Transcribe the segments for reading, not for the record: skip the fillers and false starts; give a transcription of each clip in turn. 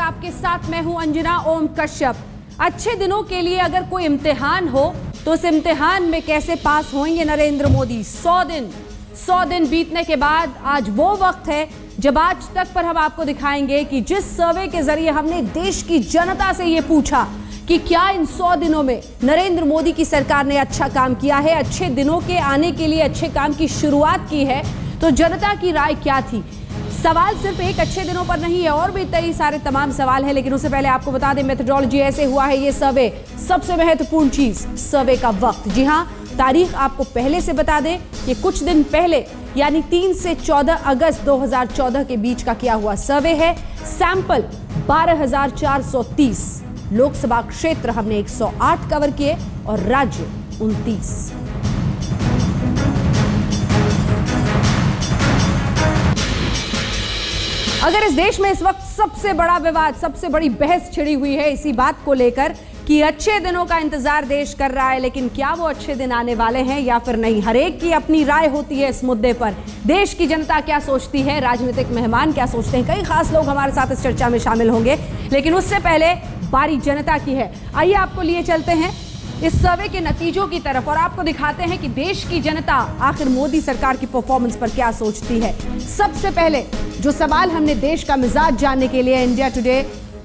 आपके साथ मैं हूं अंजना ओम कश्यप। अच्छे दिनों के लिए अगर कोई इम्तिहान हो तो उस इम्तिहान में कैसे पास होंगे नरेंद्र मोदी। 100 दिन बीतने के बाद आज वो वक्त है जब आज तक पर हम आपको दिखाएंगे कि जिस सर्वे के जरिए हमने देश की जनता से ये पूछा कि क्या इन 100 दिनों में नरेंद्र मोदी की सरकार ने अच्छा काम किया है, अच्छे दिनों के आने के लिए अच्छे काम की शुरुआत की है, तो जनता की राय क्या थी। सवाल सिर्फ एक अच्छे दिनों पर नहीं है, और भी कई सारे तमाम सवाल हैं, लेकिन उससे पहले आपको बता दें मेथोडोलॉजी ऐसे हुआ है ये सर्वे। सबसे महत्वपूर्ण चीज सर्वे का वक्त। जी हां, तारीख आपको पहले से बता दें कि कुछ दिन पहले यानी 3 से 14 अगस्त 2014 के बीच का किया हुआ सर्वे है। सैंपल 12,430, लोकसभा क्षेत्र हमने 108 कवर किए और राज्य 29। अगर इस देश में इस वक्त सबसे बड़ा विवाद, सबसे बड़ी बहस छिड़ी हुई है इसी बात को लेकर कि अच्छे दिनों का इंतजार देश कर रहा है, लेकिन क्या वो अच्छे दिन आने वाले हैं या फिर नहीं। हर एक की अपनी राय होती है इस मुद्दे पर। देश की जनता क्या सोचती है, राजनीतिक मेहमान क्या सोचते हैं, कई खास लोग हमारे साथ इस चर्चा में शामिल होंगे, लेकिन उससे पहले बारी जनता की है। आइए आपको लिए चलते हैं इस सर्वे के नतीजों की तरफ और आपको दिखाते हैं कि देश की जनता आखिर मोदी सरकार की परफॉर्मेंस पर क्या सोचती है। सबसे पहले जो सवाल हमने देश का मिजाज जानने के लिए इंडिया टुडे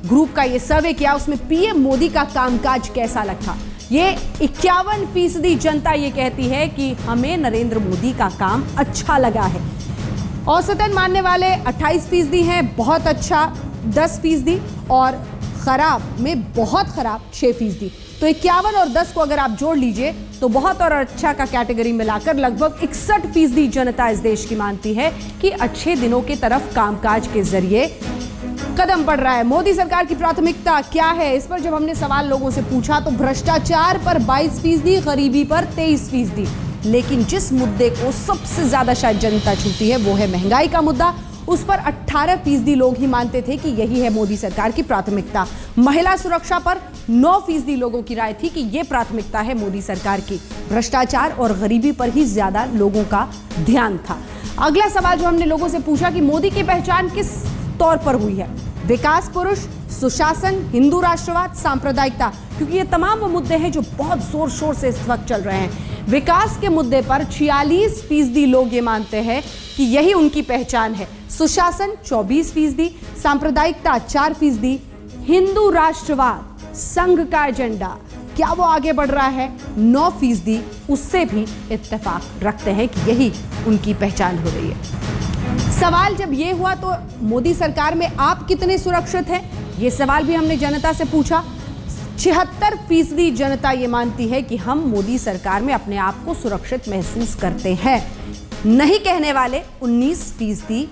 ग्रुप का ये सर्वे किया, उसमें पीएम मोदी का कामकाज कैसा लगा। ये 51% जनता ये कहती है कि हमें नरेंद्र मोदी का काम अच्छा लगा है। औसतन मानने वाले 28% हैं, बहुत अच्छा 10%, और खराब में बहुत खराब 6%। तो 51 और 10 को अगर आप जोड़ लीजिए तो बहुत और अच्छा का कैटेगरी मिलाकर लगभग 61% जनता इस देश की मानती है कि अच्छे दिनों की तरफ कामकाज के जरिए कदम बढ़ रहा है। मोदी सरकार की प्राथमिकता क्या है, इस पर जब हमने सवाल लोगों से पूछा तो भ्रष्टाचार पर 22%, गरीबी पर 23%, लेकिन जिस मुद्दे को सबसे ज्यादा शायद जनता छूती है वो है महंगाई का मुद्दा। उस पर 18% लोग ही मानते थे कि यही है मोदी सरकार की प्राथमिकता। महिला सुरक्षा पर 9% लोगों की राय थी कि यह प्राथमिकता है मोदी सरकार की। भ्रष्टाचार और गरीबी पर ही ज्यादा लोगों का ध्यान था। अगला सवाल जो हमने लोगों से पूछा कि मोदी की पहचान किस तौर पर हुई है, विकास पुरुष, सुशासन, हिंदू राष्ट्रवाद, सांप्रदायिकता, क्योंकि ये तमाम वो मुद्दे हैं जो बहुत जोर शोर से इस वक्त चल रहे हैं। विकास के मुद्दे पर 46% लोग ये मानते हैं कि यही उनकी पहचान है। सुशासन 24%, सांप्रदायिकता 4%, हिंदू राष्ट्रवाद, संघ का एजेंडा, क्या वो आगे बढ़ रहा है, 9%, उससे भी इत्तेफाक रखते हैं कि यही उनकी पहचान हो रही है। सवाल जब ये हुआ तो मोदी सरकार में आप कितने सुरक्षित हैं, ये सवाल भी हमने जनता से पूछा। 76% जनता ये मानती है कि हम मोदी सरकार में अपने आप को सुरक्षित महसूस करते हैं। नहीं कहने वाले 19%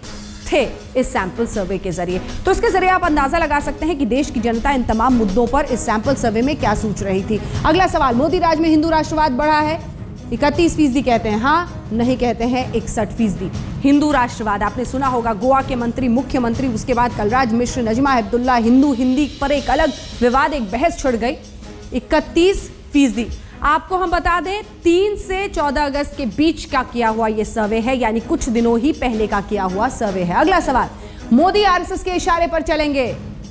थे इस सैंपल सर्वे के जरिए। तो इसके जरिए आप अंदाजा लगा सकते हैं कि देश की जनता इन तमाम मुद्दों पर इस सैंपल सर्वे में क्या सोच रही थी। अगला सवाल, मोदी राज में हिंदू राष्ट्रवाद बढ़ा है, 31% कहते हैं हाँ, नहीं कहते हैं 61%। हिंदू राष्ट्रवाद आपने सुना होगा, गोवा के मंत्री, मुख्यमंत्री, उसके बाद कलराज मिश्र, नजमा हेपतुल्ला, हिंदू हिंदी पर एक अलग विवाद, एक बहस छिड़ गई, 31%। आपको हम बता दें 3 से 14 अगस्त के बीच का किया हुआ यह सर्वे है, यानी कुछ दिनों ही पहले का किया हुआ सर्वे है। अगला सवाल, मोदी आरएसएस के इशारे पर चलेंगे,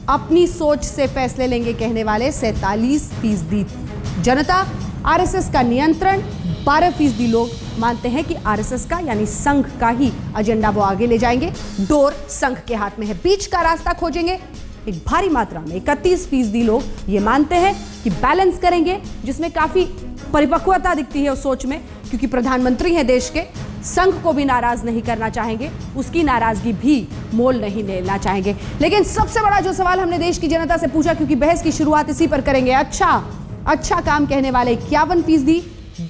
अपनी सोच से फैसले लेंगे कहने वाले 47% जनता। आरएसएस का नियंत्रण 12% लोग मानते हैं कि आरएसएस का यानी संघ का ही एजेंडा वो आगे ले जाएंगे। डोर संघ के हाथ में है, बीच का रास्ता खोजेंगे एक भारी मात्रा में 31% लोग ये मानते हैं कि बैलेंस करेंगे, जिसमें काफी परिपक्वता दिखती है उस सोच में, क्योंकि प्रधानमंत्री हैं देश के, संघ को भी नाराज नहीं करना चाहेंगे, उसकी नाराजगी भी मोल नहीं लेना चाहेंगे। लेकिन सबसे बड़ा जो सवाल हमने देश की जनता से पूछा, क्योंकि बहस की शुरुआत इसी पर करेंगे, अच्छा काम कहने वाले 51%,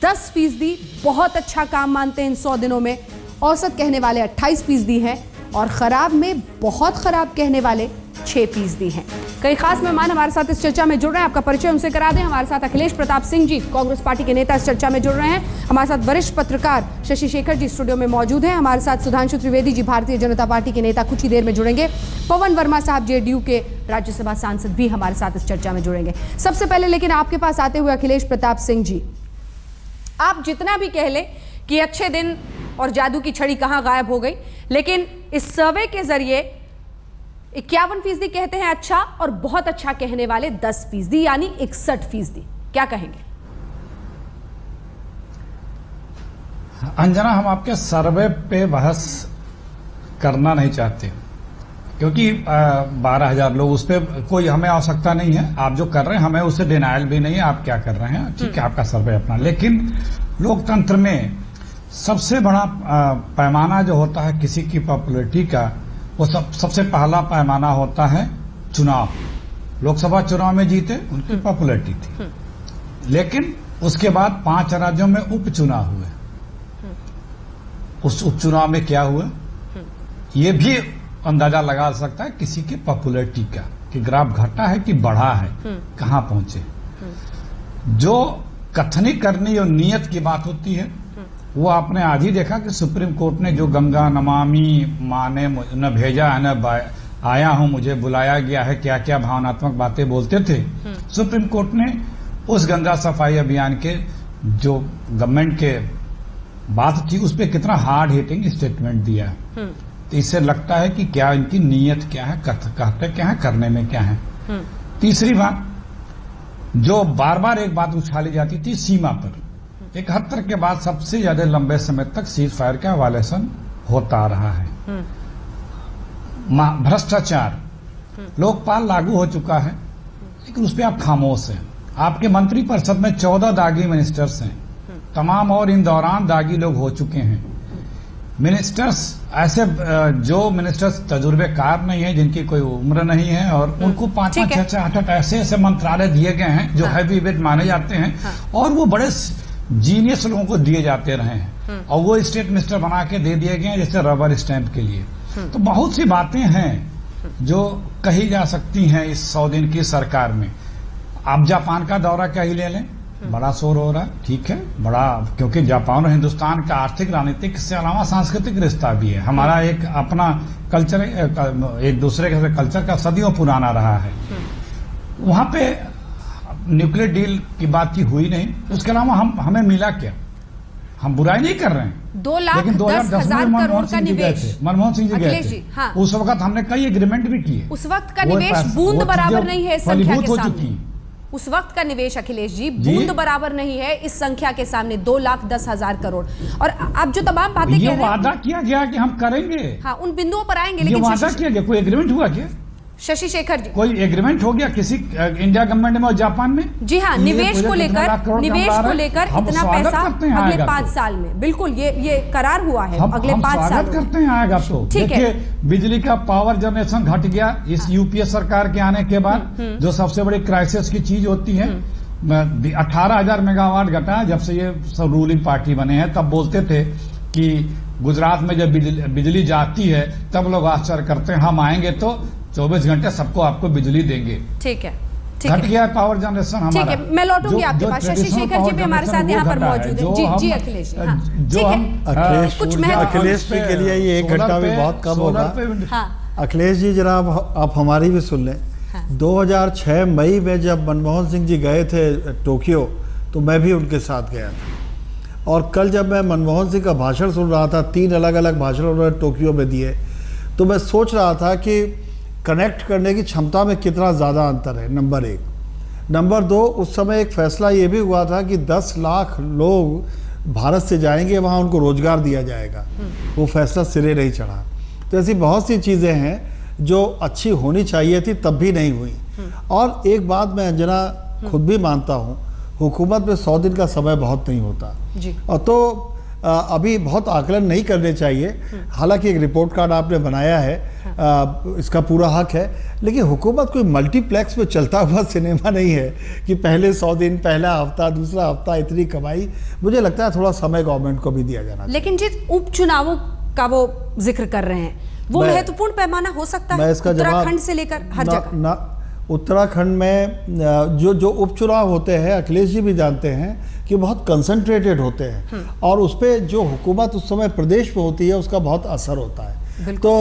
10% बहुत अच्छा काम मानते हैं इन 100 दिनों में, औसत कहने वाले 28% हैं, और खराब में बहुत खराब कहने वाले 6% हैं। कई खास मेहमान हमारे साथ इस चर्चा में जुड़ रहे हैं, आपका परिचय उनसे करा दें। हमारे साथ अखिलेश प्रताप सिंह जी, कांग्रेस पार्टी के नेता, इस चर्चा में जुड़ रहे हैं। हमारे साथ वरिष्ठ पत्रकार शशि शेखर जी स्टूडियो में मौजूद हैं। हमारे साथ सुधांशु त्रिवेदी जी, भारतीय जनता पार्टी के नेता, कुछ ही देर में जुड़ेंगे। पवन वर्मा साहब जेडीयू के राज्यसभा सांसद भी हमारे साथ इस चर्चा में जुड़ेंगे। सबसे पहले लेकिन आपके पास आते हुए अखिलेश प्रताप सिंह जी, आप जितना भी कह लें कि अच्छे दिन और जादू की छड़ी कहां गायब हो गई, लेकिन इस सर्वे के जरिए 51% कहते हैं अच्छा, और बहुत अच्छा कहने वाले 10%, यानी 61%। क्या कहेंगे? अंजना, हम आपके सर्वे पे बहस करना नहीं चाहते, क्योंकि 12,000 लोग, उस पर कोई हमें आवश्यकता नहीं है। आप जो कर रहे हैं हमें उससे डिनायल भी नहीं है, आप क्या कर रहे हैं, ठीक है, आपका सर्वे अपना। लेकिन लोकतंत्र में सबसे बड़ा पैमाना जो होता है किसी की पॉपुलैरिटी का, वो सबसे पहला पैमाना होता है चुनाव। लोकसभा चुनाव में जीते, उनकी पॉपुलैरिटी थी, लेकिन उसके बाद 5 राज्यों में उपचुनाव हुए। उस उपचुनाव में क्या हुआ, ये भी अंदाजा लगा सकता है किसी की पॉपुलैरिटी का, कि ग्राफ घटा है कि बढ़ा है, कहां पहुंचे। जो कथनी करनी और नियत की बात होती है, वो आपने आज ही देखा कि सुप्रीम कोर्ट ने जो गंगा नमामि मां ने न भेजा है न आया हूं, मुझे बुलाया गया है, क्या क्या भावनात्मक बातें बोलते थे। सुप्रीम कोर्ट ने उस गंगा सफाई अभियान के जो गवर्नमेंट के बात थी उस पर कितना हार्ड हिटिंग स्टेटमेंट दिया है। तो इससे लगता है कि क्या इनकी नीयत क्या है, कहते क्या है, करने में क्या है। तीसरी बात, जो बार बार एक बात उछाली जाती थी सीमा पर, 71 के बाद सबसे ज्यादा लंबे समय तक सीज फायर का वायलेशन होता रहा है। भ्रष्टाचार, लोकपाल लागू हो चुका है, लेकिन उस पर आप खामोश हैं। आपके मंत्री परिषद में 14 दागी मिनिस्टर्स हैं, तमाम और इन दौरान दागी लोग हो चुके हैं। मिनिस्टर्स ऐसे जो मिनिस्टर्स तजुर्बेकार नहीं है, जिनकी कोई उम्र नहीं है, और उनको 5-5, 6-6, 8-8 ऐसे मंत्रालय दिए गए हैं जो हैवी वेट माने जाते हैं, और वो बड़े जीनियस लोगों को दिए जाते रहे हैं, और वो स्टेट मिनिस्टर बना के दे दिए गए हैं जैसे रबर स्टैंप के लिए। तो बहुत सी बातें हैं जो कही जा सकती हैं इस 100 दिन की सरकार में। आप जापान का दौरा क्या ही ले लें, बड़ा शोर हो रहा है, ठीक है, बड़ा, क्योंकि जापान और हिंदुस्तान का आर्थिक राजनीतिक से अलावा सांस्कृतिक रिश्ता भी है। हमारा एक अपना कल्चर, एक दूसरे के कल्चर का सदियों पुराना रहा है। वहां पे न्यूक्लियर डील की बात की हुई नहीं, उसके अलावा हमें मिला क्या? हम बुराई नहीं कर रहे हैं, 2,10,000 करोड़ का निवेश मनमोहन सिंह जी गए थे। हाँ। उस वक्त हमने कई एग्रीमेंट भी किए। उस वक्त का निवेश बूंद बराबर नहीं है इस संख्या के सामने। उस वक्त का निवेश अखिलेश जी बूंद बराबर नहीं है इस संख्या के सामने, 2,10,000 करोड़। और आप जो तमाम बातें कह रहे हैं, वादा किया गया कि हम करेंगे, हाँ, उन बिंदुओं पर आएंगे, लेकिन वादा किया गया, कोई एग्रीमेंट हुआ क्या? शशि शेखर जी, कोई एग्रीमेंट हो गया किसी इंडिया गवर्नमेंट में और जापान में? जी हाँ, निवेश को लेकर इतना पैसा अगले 5 साल में, बिल्कुल ये करार हुआ है अगले 5 साल करते हैं, आएगा तो। देखिए, बिजली का पावर जनरेशन घट गया इस यूपीए सरकार के आने के बाद, जो सबसे बड़ी क्राइसिस की चीज होती है। 18,000 मेगावाट घटा जब से ये सब रूलिंग पार्टी बने हैं। तब बोलते थे कि गुजरात में जब बिजली जाती है तब लोग आश्चर्य करते हैं, हम आएंगे तो 24 घंटे सबको आपको बिजली देंगे। ठीक है, घट गया पावर जनरेशन हमारा। ठीक है, मैं लौटूंगी आपके पास। शशि शेखर जी भी हमारे साथ यहाँ पर मौजूद है। जी अखिलेश, अखिलेश जी के लिए ये 1 घंटा भी बहुत कम होगा। अखिलेश जी, जरा आप हमारी भी सुन लें। 2006 मई में जब मनमोहन सिंह जी गए थे टोक्यो, तो मैं भी उनके साथ गया था। और कल जब मैं मनमोहन सिंह का भाषण सुन रहा था, 3 अलग अलग भाषण उन्होंने टोक्यो में दिए, तो मैं सोच रहा था कि कनेक्ट करने की क्षमता में कितना ज़्यादा अंतर है, नंबर 1। नंबर 2, उस समय एक फैसला ये भी हुआ था कि 10 लाख लोग भारत से जाएंगे, वहाँ उनको रोजगार दिया जाएगा। वो फैसला सिरे नहीं चढ़ा। तो ऐसी बहुत सी चीज़ें हैं जो अच्छी होनी चाहिए थी, तब भी नहीं हुई। और एक बात मैं अंजना खुद भी मानता हूँ, हुकूमत में 100 दिन का समय बहुत नहीं होता जी। और तो अभी बहुत आकलन नहीं करने चाहिए। हालांकि एक रिपोर्ट कार्ड आपने बनाया है, इसका पूरा हक है, लेकिन हुकूमत कोई मल्टीप्लेक्स में चलता हुआ सिनेमा नहीं है कि पहले 100 दिन, पहला हफ्ता, दूसरा हफ्ता, इतनी कमाई। मुझे लगता है थोड़ा समय गवर्नमेंट को भी दिया जाना चाहिए। लेकिन जिस उपचुनावों का वो जिक्र कर रहे हैं, वो महत्वपूर्ण पैमाना हो सकता है उत्तराखंड से लेकर हर जगह। उत्तराखंड में जो उपचुनाव होते हैं, अखिलेश जी भी जानते हैं कि बहुत कंसंट्रेटेड होते हैं, और उस पर जो हुकूमत उस समय प्रदेश में होती है उसका बहुत असर होता है। तो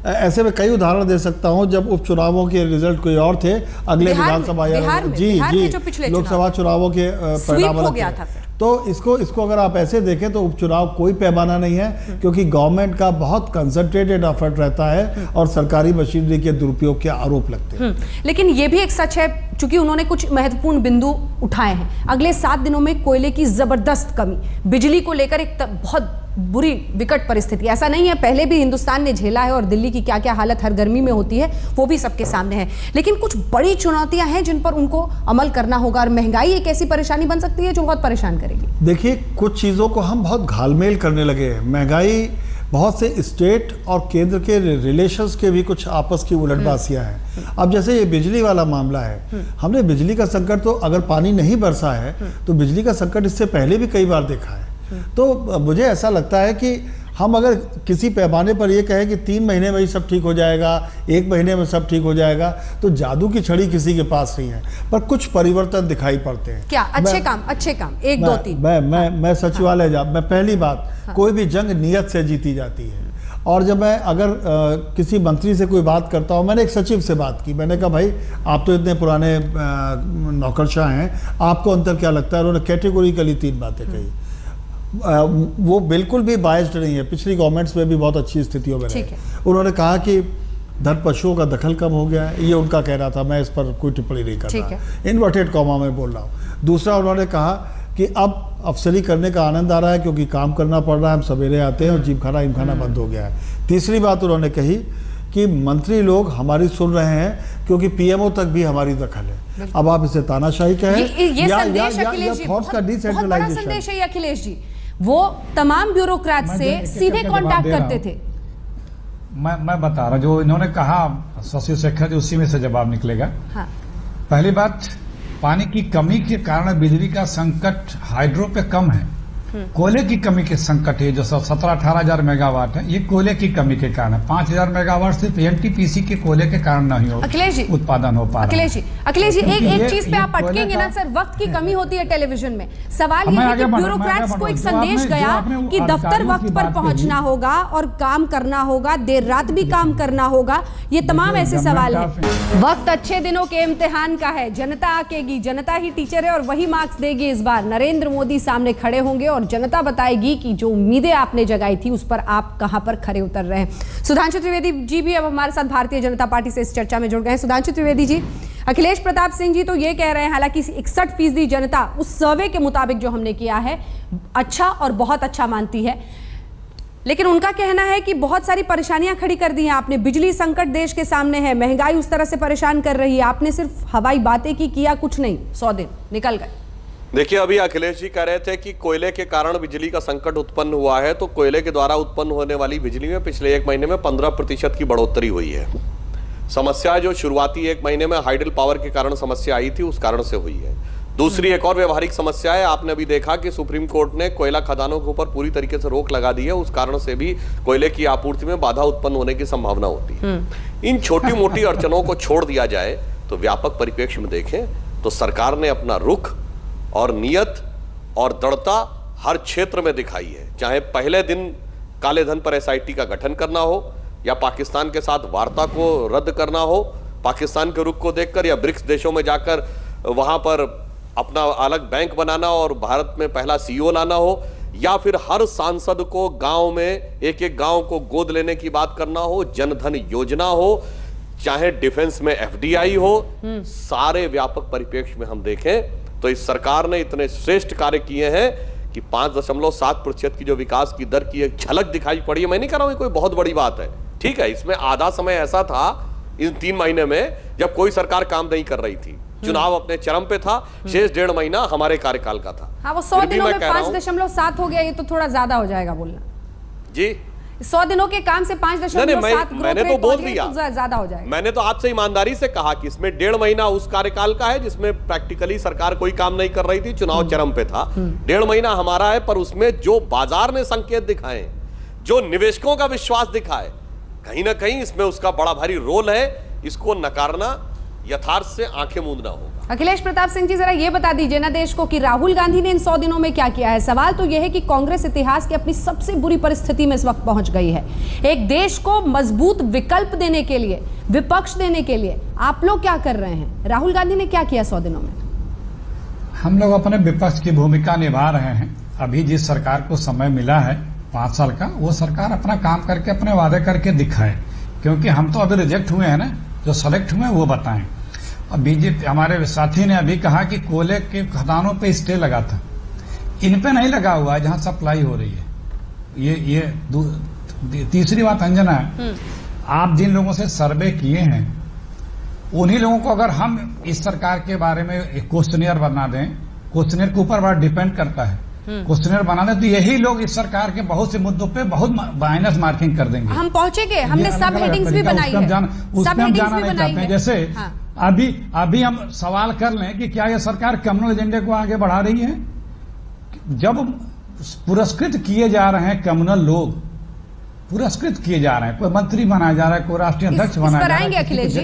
ऐसे में कई उदाहरण दे सकता हूं, जब उपचुनावों के रिजल्ट कोई और थे, अगले विधानसभा जी लोकसभा चुनावों के परिणाम अलग थे, तो इसको अगर आप ऐसे देखें तो उपचुनाव कोई पैमाना नहीं है, क्योंकि गवर्नमेंट का बहुत कंसंट्रेटेड एफर्ट रहता है और सरकारी मशीनरी के दुरुपयोग के आरोप लगते हैं। लेकिन ये भी एक सच है, चूंकि उन्होंने कुछ महत्वपूर्ण बिंदु उठाए हैं। अगले 7 दिनों में कोयले की जबरदस्त कमी, बिजली को लेकर एक बहुत बुरी विकट परिस्थिति, ऐसा नहीं है पहले भी हिंदुस्तान ने झेला है और दिल्ली की क्या क्या हालत हर गर्मी में होती है वो भी सबके सामने है, लेकिन कुछ बड़ी चुनौतियां हैं जिन पर उनको अमल करना होगा और महंगाई एक ऐसी परेशानी बन सकती है जो बहुत परेशान करेगी। देखिए, कुछ चीज़ों को हम बहुत घालमेल करने लगे हैं। महंगाई, बहुत से स्टेट और केंद्र के रिलेशंस के भी कुछ आपस की उलटबाजियां हैं। अब जैसे ये बिजली वाला मामला है, हमने बिजली का संकट तो अगर पानी नहीं बरसा है तो बिजली का संकट इससे पहले भी कई बार देखा है। तो मुझे ऐसा लगता है कि हम अगर किसी पैमाने पर ये कहें कि 3 महीने में ही सब ठीक हो जाएगा, 1 महीने में सब ठीक हो जाएगा, तो जादू की छड़ी किसी के पास नहीं है, पर कुछ परिवर्तन दिखाई पड़ते हैं। क्या अच्छे काम 1 2 3 मैं सचिवालय मैं पहली बात, कोई भी जंग नियत से जीती जाती है। और जब मैं अगर किसी मंत्री से कोई बात करता हूँ, मैंने एक सचिव से बात की, मैंने कहा भाई आप तो इतने पुराने नौकरशाह हैं, आपको अंतर क्या लगता है? उन्होंने कैटेगोरिकली 3 बातें कही। वो बिल्कुल भी बायस्ड नहीं है, पिछली गवर्नमेंट्स में भी बहुत अच्छी स्थितियों में रहे। उन्होंने कहा कि धन पशुओं का दखल कम हो गया है, ये उनका कहना था, मैं इस पर कोई टिप्पणी नहीं कर रहा, इन्वर्टेड कॉमा में बोल रहा हूँ। दूसरा, उन्होंने कहा कि अब अफसरी करने का आनंद आ रहा है क्योंकि काम करना पड़ रहा है, हम सवेरे आते हैं और जिमखाना इमखाना बंद हो गया है। तीसरी बात उन्होंने कही कि मंत्री लोग हमारी सुन रहे हैं क्योंकि पीएमओ तक भी हमारी दखल है। अब आप इसे तानाशाही कहें या फोर्स का डिसेंट्रलाइजेशन संदेश है अखिलेश जी, वो तमाम ब्यूरोक्रेट से सीधे कांटेक्ट करते थे। मैं बता रहा, जो इन्होंने कहा शशि शेखर जी, उसी में से जवाब निकलेगा। हाँ। पहली बात, पानी की कमी के कारण बिजली का संकट हाइड्रो पे कम है, कोयले की कमी के संकट है जो 17-18 हजार मेगावाट है, ये कोयले की कमी के कारण है। 5000 मेगावाट सिर्फ एनटीपीसी के कोयले के कारण नहीं हो उत्पादन हो पा रहा है। अखिलेश जी एक चीज पे आप अटकेंगे ना सर, वक्त की कमी होती है टेलीविजन में। सवाल ये है कि ब्यूरोक्रेट्स को एक संदेश गया कि दफ्तर वक्त पर पहुंचना होगा और काम करना होगा, देर रात भी काम करना होगा, ये तमाम ऐसे सवाल है। वक्त अच्छे दिनों के इम्तिहान का है, जनता आकेगी, जनता ही टीचर है और वही मार्क्स देगी। इस बार नरेंद्र मोदी सामने खड़े होंगे और जनता बताएगी कि जो उम्मीदें आपने जगाई थी उस पर आप कहां पर खरे उतर रहे हैं। सुधांशु त्रिवेदी जी भी अब हमारे साथ भारतीय जनता पार्टी से इस चर्चा में जुड़ गए हैं। सुधांशु त्रिवेदी जी, अखिलेश प्रताप सिंह जी तो ये कह रहे हैं, हालांकि 61% जनता उस सर्वे के मुताबिक जो हमने किया है अच्छा और बहुत अच्छा मानती है, लेकिन उनका कहना है कि बहुत सारी परेशानियां खड़ी कर दी हैं आपने। बिजली संकट देश के सामने है, महंगाई उस तरह से परेशान कर रही है, आपने सिर्फ हवाई बातें की, किया कुछ नहीं, 100 दिन निकल गए। देखिए, अभी अखिलेश जी कह रहे थे कि कोयले के कारण बिजली का संकट उत्पन्न हुआ है, तो कोयले के द्वारा उत्पन्न होने वाली बिजली में पिछले 1 महीने में 15% की बढ़ोतरी हुई है। समस्या जो शुरुआती 1 महीने में हाइडल पावर के कारण समस्या आई थी, उस कारण से हुई है। दूसरी एक और व्यवहारिक समस्या है, आपने अभी देखा कि सुप्रीम कोर्ट ने कोयला खदानों के ऊपर पूरी तरीके से रोक लगा दी है, उस कारण से भी कोयले की आपूर्ति में बाधा उत्पन्न होने की संभावना होती है। इन छोटी मोटी अड़चनों को छोड़ दिया जाए तो व्यापक परिप्रेक्ष्य में देखें तो सरकार ने अपना रुख और नियत और दृढ़ता हर क्षेत्र में दिखाई है। चाहे पहले दिन काले धन पर एसआईटी का गठन करना हो, या पाकिस्तान के साथ वार्ता को रद्द करना हो, पाकिस्तान के रुख को देखकर, या ब्रिक्स देशों में जाकर वहां पर अपना अलग बैंक बनाना और भारत में पहला सीईओ लाना हो, या फिर हर सांसद को गांव में एक गांव को गोद लेने की बात करना हो, जनधन योजना हो, चाहे डिफेंस में एफडीआई हो, सारे व्यापक परिप्रेक्ष्य में हम देखें तो इस सरकार ने इतने श्रेष्ठ कार्य किए हैं कि 5.7% की जो विकास की दर की एक झलक दिखाई पड़ी है। मैं नहीं कह रहा हूं कोई बहुत बड़ी बात है, ठीक है, इसमें आधा समय ऐसा था इन 3 महीने में जब कोई सरकार काम नहीं कर रही थी, चुनाव अपने चरम पे था, शेष 1.5 महीना हमारे कार्यकाल का था। हाँ, वो 100 दिनों में 5.7 हो गया, ये तो थोड़ा ज्यादा हो जाएगा बोलना जी। 100 दिनों के काम से 5.7 मैंने तो बोल दिया, ज्यादा हो जाएगा। मैंने तो आपसे ईमानदारी से कहा कि इसमें 1.5 महीना उस कार्यकाल का है जिसमें प्रैक्टिकली सरकार कोई काम नहीं कर रही थी, चुनाव चरम पे था। 1.5 महीना हमारा है, पर उसमें जो बाजार ने संकेत दिखाए, जो निवेशकों का विश्वास दिखाए, कहीं ना कहीं इसमें उसका बड़ा भारी रोल है। इसको नकारना यथार्थ से आंखें मूंदना होगा। अखिलेश प्रताप सिंह जी, जरा ये बता दीजिए ना देश को कि राहुल गांधी ने इन 100 दिनों में क्या किया है। सवाल तो यह है कि कांग्रेस इतिहास की अपनी सबसे बुरी परिस्थिति में इस वक्त पहुंच गई है। एक देश को मजबूत विकल्प देने के लिए, विपक्ष देने के लिए आप लोग क्या कर रहे हैं? राहुल गांधी ने क्या किया 100 दिनों में? हम लोग अपने विपक्ष की भूमिका निभा रहे हैं। अभी जिस सरकार को समय मिला है 5 साल का, वो सरकार अपना काम करके अपने वादे करके दिखाए, क्योंकि हम तो अभी रिजेक्ट हुए हैं ना, जो सेलेक्ट हुए हैं वो बताएं। और बीजेपी तीसरे साथी ने अभी कहा कि कोयले के खदानों पे स्टे लगा था, इन पे नहीं लगा हुआ है जहां सप्लाई हो रही है। ये तीसरी बात अंजना है, आप जिन लोगों से सर्वे किए हैं उन्हीं लोगों को अगर हम इस सरकार के बारे में एक क्वेश्चनियर बना दें, क्वेश्चनियर के ऊपर बड़ा डिपेंड करता है, क्वेश्चनियर बना दें तो यही लोग इस सरकार के बहुत से मुद्दों पे बहुत माइनस मार्किंग कर देंगे। हम पहुंचेंगे, हमने सब हेडिंग्स भी बनाई है, उसमें हम जाना नहीं चाहते हैं। जैसे अभी हम सवाल कर लें कि क्या यह सरकार कम्युनल एजेंडे को आगे बढ़ा रही है? जब पुरस्कृत किए जा रहे हैं कम्युनल लोग, पुरस्कृत किए जा रहे हैं, कोई मंत्री बनाया जा रहा है, कोई राष्ट्रीय अध्यक्ष बनाया जा रहा है, अखिलेश जी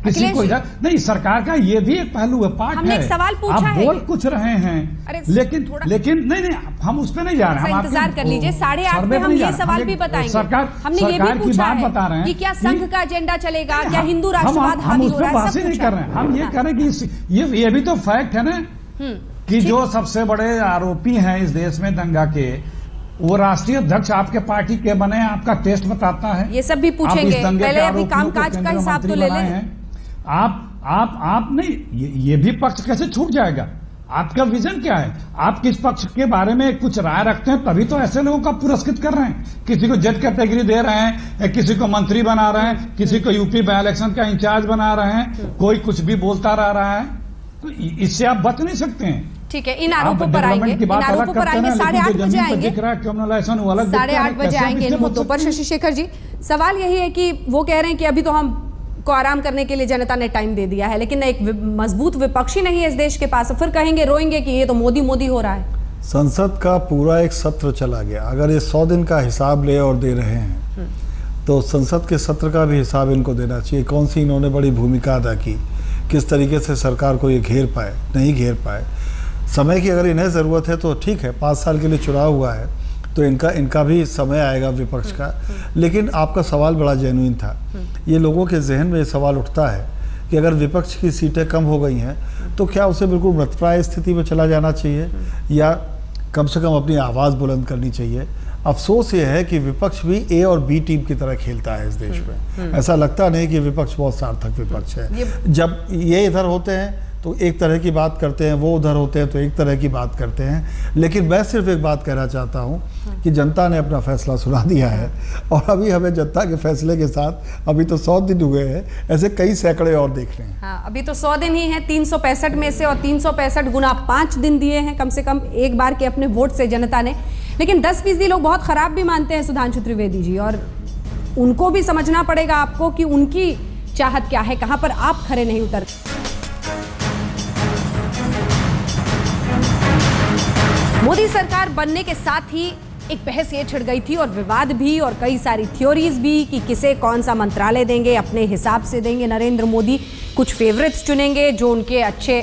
किसी को नहीं। सरकार का ये भी एक पहलू है, पार्ट है। सवाल पूछा आप बोल कुछ रहे हैं, लेकिन नहीं हम उस पर नहीं जा रहे हैं। हम इंतजार कर लीजिए, 8:30 में हम ये सवाल भी बताएंगे। हमने ये भी पूछा है कि क्या संघ का एजेंडा चलेगा, क्या हिंदू राष्ट्रवाद हावी हो रहा है, सब नहीं कर रहे हैं। हम ये कह रहे हैं कि ये भी तो फैक्ट है ना कि जो सबसे बड़े आरोपी हैं इस देश में दंगा के, वो राष्ट्रीय अध्यक्ष आपके पार्टी के बने, आपका टेस्ट बताता है। ये सब भी पूछेंगे, पहले अभी कामकाज का हिसाब तो ले लें। आप नहीं, ये भी पक्ष कैसे छूट जाएगा? आपका विजन क्या है? आप किस पक्ष के बारे में कुछ राय रखते हैं, तभी तो ऐसे लोगों का पुरस्कृत कर रहे हैं। किसी को जज कैटेगरी दे रहे हैं, किसी को मंत्री बना रहे हैं, किसी को यूपी बाय इलेक्शन का इंचार्ज बना रहे हैं, कोई कुछ भी बोलता रह रहा है, तो इससे आप बच नहीं सकते हैं। ठीक है, इन आरोपों पर आएंगे, 8:30 बजे आएंगे, 8:30 बजे आएंगे इन मुद्दों पर। शशि शेखर जी, सवाल यही है कि वो कह रहे हैं कि अभी तो हम को आराम करने के लिए जनता ने टाइम दे दिया है, लेकिन एक मजबूत विपक्षी नहीं है इस देश के पास, फिर कहेंगे रोएंगे कि ये तो मोदी मोदी हो रहा है। संसद का पूरा एक सत्र चला गया, अगर ये 100 दिन का हिसाब ले और दे रहे हैं तो संसद के सत्र का भी हिसाब इनको देना चाहिए। कौन सी इन्होंने बड़ी भूमिका अदा की, किस तरीके से सरकार को ये घेर पाए, नहीं घेर पाए। समय की अगर इन्हें ज़रूरत है तो ठीक है, 5 साल के लिए चुनाव हुआ है तो इनका भी समय आएगा विपक्ष का। लेकिन आपका सवाल बड़ा जेन्युइन था। ये लोगों के जहन में ये सवाल उठता है कि अगर विपक्ष की सीटें कम हो गई हैं तो क्या उसे बिल्कुल मृतप्राय स्थिति में चला जाना चाहिए या कम से कम अपनी आवाज़ बुलंद करनी चाहिए। अफसोस ये है कि विपक्ष भी ए और बी टीम की तरह खेलता है इस देश में। ऐसा लगता नहीं कि विपक्ष बहुत सार्थक विपक्ष है। जब ये इधर होते हैं तो एक तरह की बात करते हैं, वो उधर होते हैं तो एक तरह की बात करते हैं। लेकिन मैं सिर्फ एक बात कहना चाहता हूं कि जनता ने अपना फैसला सुना दिया है और अभी हमें जनता के फैसले के साथ, अभी तो 100 दिन हुए हैं, ऐसे कई सैकड़े और देख रहे हैं। हाँ, अभी तो 100 दिन ही हैं 365 में से, और 365 गुना 5 दिन दिए हैं कम से कम एक बार के अपने वोट से जनता ने। लेकिन 10% लोग बहुत खराब भी मानते हैं सुधांशु त्रिवेदी जी, और उनको भी समझना पड़ेगा आपको कि उनकी चाहत क्या है, कहां पर आप खरे नहीं उतरते। मोदी सरकार बनने के साथ ही एक बहस ये छिड़ गई थी और विवाद भी और कई सारी थ्योरीज भी कि किसे कौन सा मंत्रालय देंगे, अपने हिसाब से देंगे। नरेंद्र मोदी कुछ फेवरेट्स चुनेंगे, जो उनके अच्छे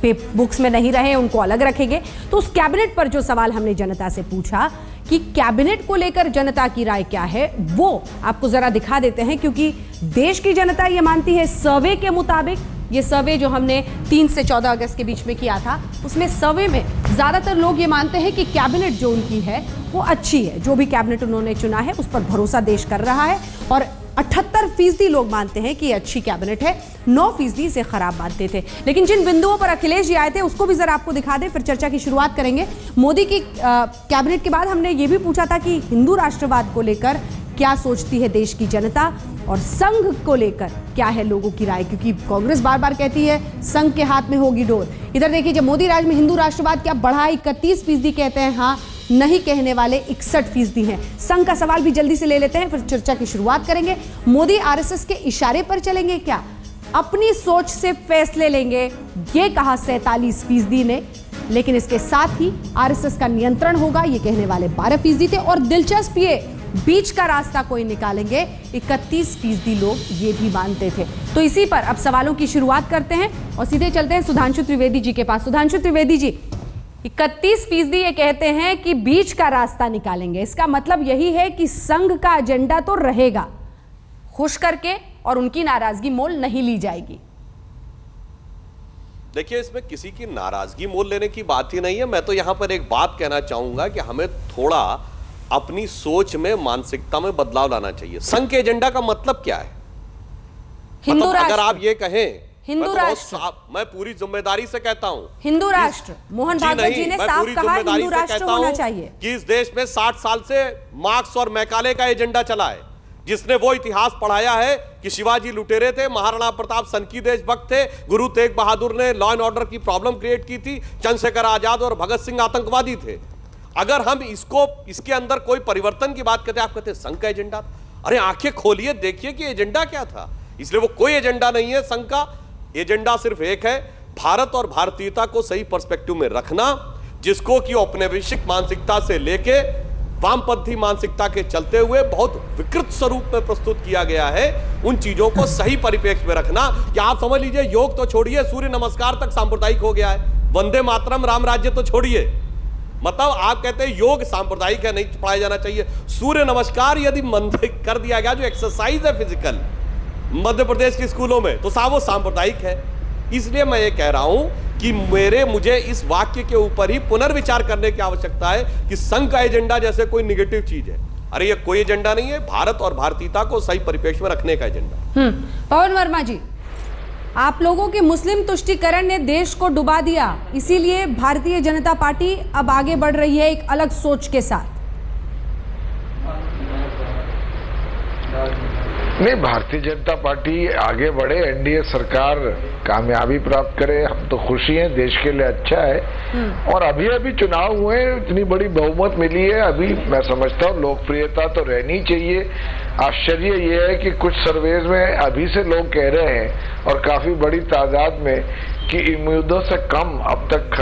बुक्स में नहीं रहे उनको अलग रखेंगे। तो उस कैबिनेट पर जो सवाल हमने जनता से पूछा कि कैबिनेट को लेकर जनता की राय क्या है, वो आपको जरा दिखा देते हैं, क्योंकि देश की जनता ये मानती है, सर्वे के मुताबिक, ये सर्वे जो हमने 3 से 14 अगस्त के बीच में किया था, उसमें सर्वे में ज्यादातर लोग ये मानते हैं कि कैबिनेट जो उनकी है वो अच्छी है, जो भी कैबिनेट उन्होंने चुना है उस पर भरोसा देश कर रहा है। और 78% लोग मानते हैं कि अच्छी कैबिनेट है, 9% इसे खराब मानते थे। लेकिन जिन बिंदुओं पर अखिलेश जी आए थे उसको भी जरा आपको दिखा दें, फिर चर्चा की शुरुआत करेंगे। मोदी की कैबिनेट के बाद हमने ये भी पूछा था कि हिंदू राष्ट्रवाद को लेकर क्या सोचती है देश की जनता, और संघ को लेकर क्या है लोगों की राय, क्योंकि कांग्रेस बार बार कहती है संघ के हाथ में होगी डोर। इधर देखिए, जब मोदी राज में हिंदू राष्ट्रवाद क्या बढ़ा, 31% कहते हैं हाँ, नहीं कहने वाले 61% हैं। संघ का सवाल भी जल्दी से ले लेते हैं, फिर चर्चा की शुरुआत करेंगे। मोदी आरएसएस के इशारे पर चलेंगे क्या, अपनी सोच से फैसले लेंगे, ये कहा 47% ने। लेकिन इसके साथ ही आरएसएस का नियंत्रण होगा, ये कहने वाले 12% थे। और दिलचस्प ये, बीच का रास्ता कोई निकालेंगे, 31% लोग ये भी मानते थे। तो इसी पर अब सवालों की शुरुआत करते हैं और सीधे चलते हैं सुधांशु त्रिवेदी जी के पास। सुधांशु त्रिवेदी जी, 31% ये कहते हैं कि बीच का रास्ता निकालेंगे, इसका मतलब यही है कि संघ का एजेंडा तो रहेगा, खुश करके, और उनकी नाराजगी मोल नहीं ली जाएगी। देखिए, इसमें किसी की नाराजगी मोल लेने की बात ही नहीं है। मैं तो यहां पर एक बात कहना चाहूंगा कि हमें थोड़ा अपनी सोच में, मानसिकता में बदलाव लाना चाहिए। संघ के एजेंडा का मतलब क्या है? हिंदू मतलब अगर आप ये कहें, हिंदू राष्ट्र, मैं पूरी जिम्मेदारी से कहता हूं हिंदू राष्ट्र, मोहन भागवत जी ने साफ कहा हिंदू राष्ट्र होना चाहिए कि इस देश में 60 साल से मार्क्स और मैकाले का एजेंडा चला है, जिसने वो इतिहास पढ़ाया है कि शिवाजी लुटेरे थे, महाराणा प्रताप सनकी देशभक्त थे, गुरु तेग बहादुर ने लॉ एंड ऑर्डर की प्रॉब्लम क्रिएट की थी, चंद्रशेखर आजाद और भगत सिंह आतंकवादी थे। अगर हम इसके अंदर कोई परिवर्तन की बात करते, आप कहते हैं संघ का एजेंडा। अरे आंखें खोलिए, देखिए कि एजेंडा क्या था। इसलिए वो कोई एजेंडा नहीं है। संघ का एजेंडा सिर्फ एक है, भारत और भारतीयता को सही पर्सपेक्टिव में रखना, जिसको कि औपनिवेशिक मानसिकता से लेके वामपंथी मानसिकता के चलते हुए बहुत विकृत स्वरूप में प्रस्तुत किया गया है, उन चीजों को सही परिप्रेक्ष्य में रखना। कि आप समझ लीजिए, योग तो छोड़िए, सूर्य नमस्कार तक सांप्रदायिक हो गया है, वंदे मातरम, राम राज्य तो छोड़िए। मतलब आप कहते हैं योग सांप्रदायिक है, नहीं पढ़ाया जाना चाहिए। सूर्य नमस्कार यदि कर दिया गया, जो एक्सरसाइज है फिजिकल मध्य प्रदेश के स्कूलों में, तो साहब वो सांप्रदायिक है। इसलिए मैं ये कह रहा हूं कि मुझे इस वाक्य के ऊपर ही पुनर्विचार करने की आवश्यकता है कि संघ का एजेंडा जैसे कोई निगेटिव चीज है। अरे ये कोई एजेंडा नहीं है, भारत और भारतीयता को सही परिप्रेक्ष्य में रखने का एजेंडा। पवन वर्मा जी, आप लोगों के मुस्लिम तुष्टीकरण ने देश को डुबा दिया, इसीलिए भारतीय जनता पार्टी अब आगे बढ़ रही है एक अलग सोच के साथ। नहीं, भारतीय जनता पार्टी आगे बढ़े, एनडीए सरकार कामयाबी प्राप्त करे, हम तो खुशी हैं, देश के लिए अच्छा है। और अभी चुनाव हुए, इतनी बड़ी बहुमत मिली है, अभी मैं समझता हूँ लोकप्रियता तो रहनी चाहिए। आश्चर्य ये है कि कुछ सर्वेज में अभी से लोग कह रहे हैं, और काफी बड़ी तादाद में, कि उम्मीदों से कम अब तक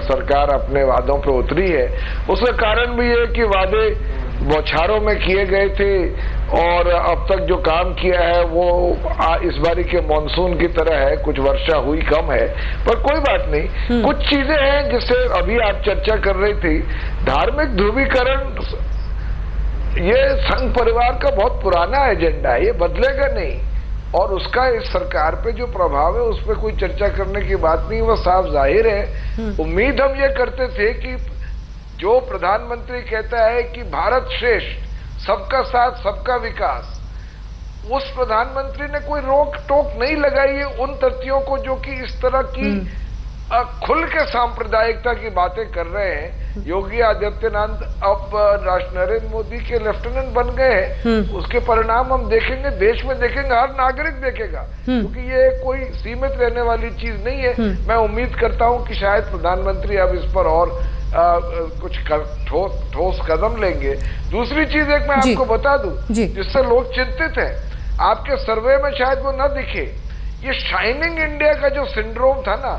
सरकार अपने वादों पर उतरी है। उसका कारण भी ये कि वादे बौछारों में किए गए थे, और अब तक जो काम किया है वो इस बारी के मानसून की तरह है, कुछ वर्षा हुई कम है, पर कोई बात नहीं। कुछ चीजें हैं जिससे अभी आप चर्चा कर रही थी, धार्मिक ध्रुवीकरण, ये संघ परिवार का बहुत पुराना एजेंडा है, ये बदलेगा नहीं, और उसका इस सरकार पे जो प्रभाव है उस पर कोई चर्चा करने की बात नहीं, वो साफ जाहिर है। उम्मीद हम ये करते थे कि जो प्रधानमंत्री कहता है कि भारत श्रेष्ठ, सबका साथ सबका विकास, उस प्रधानमंत्री ने कोई रोक टोक नहीं लगाई है उन तथ्यों को जो कि इस तरह की खुल के सांप्रदायिकता की बातें कर रहे हैं। योगी आदित्यनाथ अब नरेंद्र मोदी के लेफ्टिनेंट बन गए हैं, उसके परिणाम हम देखेंगे, देश में देखेंगे, हर नागरिक देखेगा, क्योंकि ये कोई सीमित रहने वाली चीज नहीं है। मैं उम्मीद करता हूं कि शायद प्रधानमंत्री अब इस पर और कुछ ठोस कदम लेंगे। दूसरी चीज एक मैं आपको बता दूं, जिससे लोग चिंतित हैं, आपके सर्वे में शायद वो न दिखे, ये शाइनिंग इंडिया का जो सिंड्रोम था ना,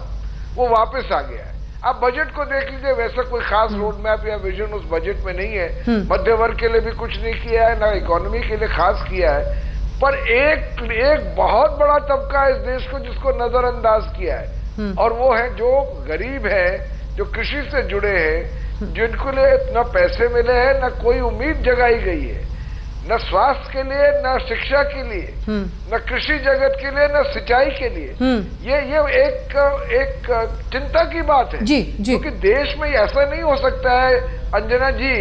वो वापस आ गया है। आप बजट को देख लीजिए, वैसा कोई खास रोड मैप या विजन उस बजट में नहीं है। मध्य वर्ग के लिए भी कुछ नहीं किया है, ना इकोनॉमी के लिए खास किया है, पर एक बहुत बड़ा तबका है इस देश को जिसको नजरअंदाज किया है, और वो है जो गरीब है, जो कृषि से जुड़े हैं, जिनको लिए न पैसे मिले हैं, न कोई उम्मीद जगाई गई है, न स्वास्थ्य के लिए, न शिक्षा के लिए, न कृषि जगत के लिए, न सिंचाई के लिए। ये एक चिंता की बात है, क्योंकि देश में ऐसा नहीं हो सकता है अंजना जी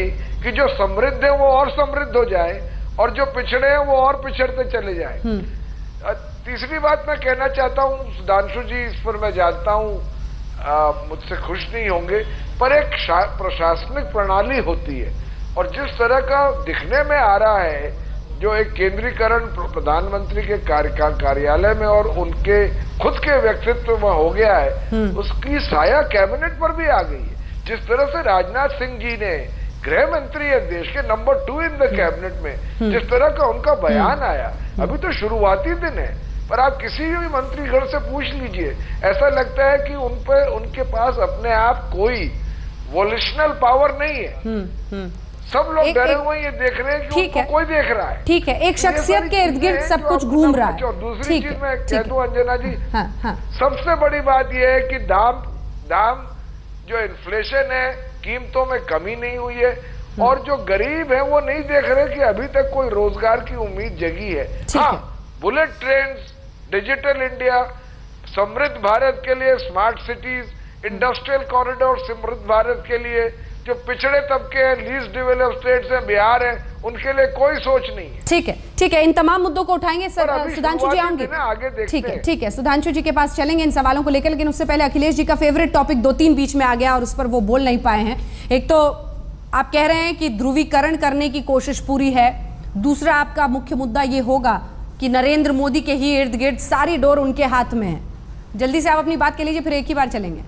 कि जो समृद्ध है वो और समृद्ध हो जाए, और जो पिछड़े हैं वो और पिछड़ते चले जाए। तीसरी बात मैं कहना चाहता हूँ, सुधांशु जी, इस पर मैं जानता हूँ मुझसे खुश नहीं होंगे, पर एक प्रशासनिक प्रणाली होती है, और जिस तरह का दिखने में आ रहा है, जो एक केंद्रीकरण प्रधानमंत्री के कार्यालय में और उनके खुद के व्यक्तित्व में हो गया है, उसकी साया कैबिनेट पर भी आ गई है। जिस तरह से राजनाथ सिंह जी ने, गृह मंत्री है देश के, नंबर 2 इन द कैबिनेट में, जिस तरह का उनका बयान आया, अभी तो शुरुआती दिन है, पर आप किसी भी मंत्रीगण से पूछ लीजिए, ऐसा लगता है कि उनके पास अपने आप कोई वोल्यूशनल पावर नहीं है। सब लोग डरे हुए ये देख रहे हैं कि उनको कोई देख रहा है। ठीक है, एक शख्सियत के इर्द गिर्द सब कुछ घूम रहा है। दूसरी चीज मैं कह दूं अंजना जी, सबसे बड़ी बात यह है कि दाम जो इन्फ्लेशन है, कीमतों में कमी नहीं हुई है, और जो गरीब है वो नहीं देख रहे कि अभी तक कोई रोजगार की उम्मीद जगी है। हाँ, बुलेट ट्रेन, डिजिटल इंडिया, समृद्ध भारत के लिए, स्मार्ट सिटीज, इंडस्ट्रियल कॉरिडोर, समृद्ध भारत के लिए जो पिछड़े तबके हैं, लीस्ट डेवलप्ड स्टेट्स हैं, बिहार है, उनके लिए कोई सोच नहीं है। ठीक है, इन तमाम मुद्दों को उठाएंगे सर। सुधांशु जी आएंगे, ठीक है, सुधांशु जी के पास चलेंगे इन सवालों को लेकर, लेकिन उससे पहले अखिलेश जी का फेवरेट टॉपिक 2-3 बीच में आ गया और उस पर वो बोल नहीं पाए हैं। एक तो आप कह रहे हैं कि ध्रुवीकरण करने की कोशिश पूरी है, दूसरा आपका मुख्य मुद्दा ये होगा कि नरेंद्र मोदी के ही इर्द गिर्द सारी डोर उनके हाथ में है। जल्दी से आप अपनी बात कह लीजिए, फिर एक ही बार चलेंगे।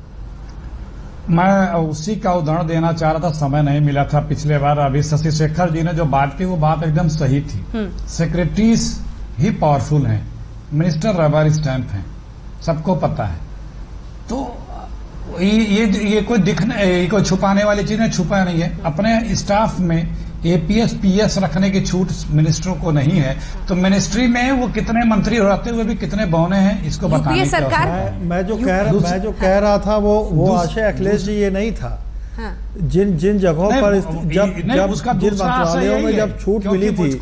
मैं उसी का उदाहरण देना चाह रहा था, समय नहीं मिला था पिछले बार। अभी शशि शेखर जी ने जो बात की वो बात एकदम सही थी। सेक्रेटरीज ही पावरफुल हैं, मिनिस्टर रबर स्टैंप हैं, सबको पता है। तो ये कोई छुपाने वाली चीज नहीं, छुपा नहीं है। अपने स्टाफ में एपीएस पीएस रखने की छूट मिनिस्टरों को नहीं है, तो मिनिस्ट्री में वो कितने मंत्री रहते हुए भी कितने बौने हैं, इसको बताने की सरकार। मैं जो कह रहा था वो आशय अखिलेश जी ये नहीं था। हाँ। जिन जगहों पर जिन मंत्रालयों में जब छूट मिली थी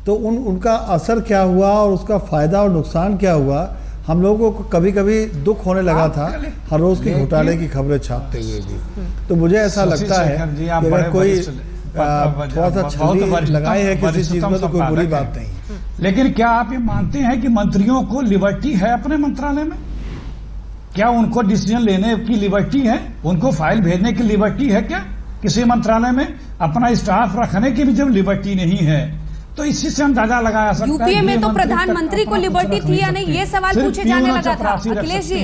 तो उनका असर क्या हुआ और उसका फायदा और नुकसान क्या हुआ, हम लोगों को कभी कभी दुख होने लगा था हर रोज की घोटाले की खबरें छापते हुए भी। तो मुझे ऐसा लगता है कि अगर कोई थोड़ा सा छल्ली लगाए है किसी चीज में तो कोई बुरी बात नहीं। लेकिन क्या आप ये मानते हैं कि मंत्रियों को लिबर्टी है अपने मंत्रालय में? क्या उनको डिसीजन लेने की लिबर्टी है? उनको फाइल भेजने की लिबर्टी है क्या? किसी मंत्रालय में अपना स्टाफ रखने की भी जब लिबर्टी नहीं है तो इसी से अंदाजा लगाया सकता है। यूपीए में तो प्रधानमंत्री को लिबर्टी थी या नहीं, ये सवाल पूछे जाने लगा था। अखिलेश जी,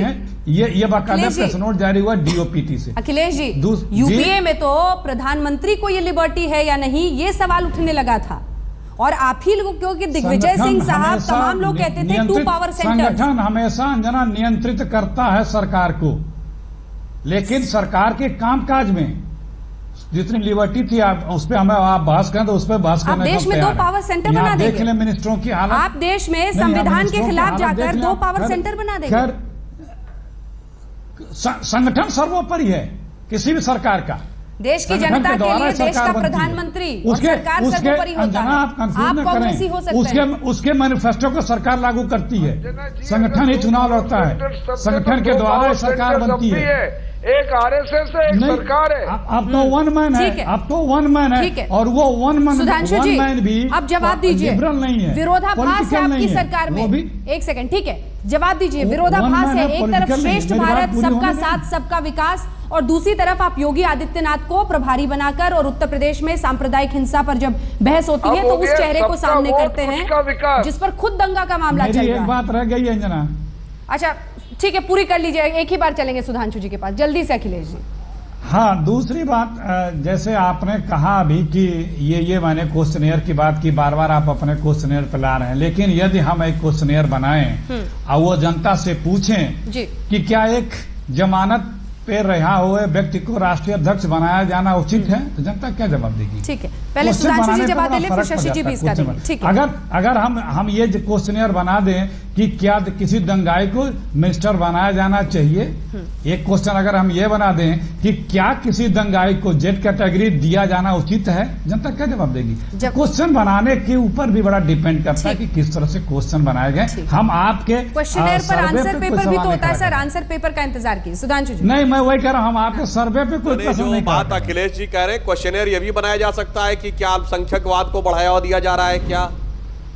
ये बाकायदा प्रेस नोट जारी हुआ डीओपीटी से। अखिलेश जी, यूपीए में तो प्रधानमंत्री को ये लिबर्टी है या नहीं, ये सवाल उठने लगा था। और आप ही लोग, क्योंकि दिग्विजय सिंह साहब, तमाम लोग कहते थे 2 पावर सेंटर। संगठन हमेशा अंजना नियंत्रित करता है सरकार को, लेकिन सरकार के कामकाज में जितनी लिबर्टी थी आप उस पर हमें आप बहस करें तो उस पर बहस करने देश में 2 पावर सेंटर बना देंगे। देख लें मिनिस्टरों की हालत। आप देश में संविधान के खिलाफ जाकर 2 पावर सेंटर बना देंगे। संगठन सर्वोपरि है किसी भी सरकार का। देश की जनता के लिए देश का प्रधानमंत्री और सरकार सर्वोपरि होता है। आप कांग्रेसी हो सकते हैं। उसके मैनिफेस्टो को सरकार लागू करती है, संगठन ही चुनाव लड़ता है, संगठन के द्वारा सरकार बनती है। एक आरएसएस है, एक सरकार है। अब तो वन मैन है, अब तो वन मैन है, और वो वन मैन भी अब जवाब दीजिए। लिबरल नहीं है, विरोधाभास है आपकी सरकार में। एक सेकंड, ठीक है, जवाब दीजिए। विरोधाभास है, एक तरफ श्रेष्ठ भारत, सबका साथ सबका विकास, और दूसरी तरफ आप योगी आदित्यनाथ को प्रभारी बनाकर, और उत्तर प्रदेश में सांप्रदायिक हिंसा पर जब बहस होती है तो उस चेहरे को सामने करते हैं जिस पर खुद दंगा का मामला चल रहा है। एक बात रह गई है अंजना। अच्छा ठीक है, पूरी कर लीजिए, एक ही बार चलेंगे सुधांशु जी के पास, जल्दी से अखिलेश जी। हाँ, दूसरी बात, जैसे आपने कहा अभी कि ये मैंने क्वेश्चनेयर की बात की, बार बार आप अपने क्वेश्चनेयर पे ला रहे हैं, लेकिन यदि हम एक क्वेश्चनेयर बनाएं और वो जनता से पूछें कि क्या एक जमानत पे रहा हुए व्यक्ति को राष्ट्रीय अध्यक्ष बनाया जाना उचित है, तो जनता क्या जवाब देगी? ठीक है, पहले सुधांशु जी जवाब दे ले, फिर शशि जी भी इसका देंगे। ठीक है, अगर हम ये क्वेश्चनेयर बना दें कि क्या किसी दंगाई को मिनिस्टर बनाया जाना चाहिए, एक क्वेश्चन अगर हम ये बना दें कि क्या किसी दंगाई को जेड कैटेगरी दिया जाना उचित है, जनता क्या जवाब देगी? क्वेश्चन बनाने के ऊपर भी बड़ा डिपेंड करता है कि किस तरह से क्वेश्चन बनाए गए। हम आपके क्वेश्चनेयर पर आंसर पेपर भी तो होता है सर, आंसर पेपर का इंतजार कीजिए। सुधांशु जी, नहीं, मैं वही कह रहा हूं, हम आपके सर्वे पे कोई प्रश्न नहीं। बात अखिलेश जी कह रहे हैं, क्वेश्चनेयर ये भी बनाया जा सकता है कि क्या अल्पसंख्यकवाद को बढ़ावा दिया जा रहा है क्या,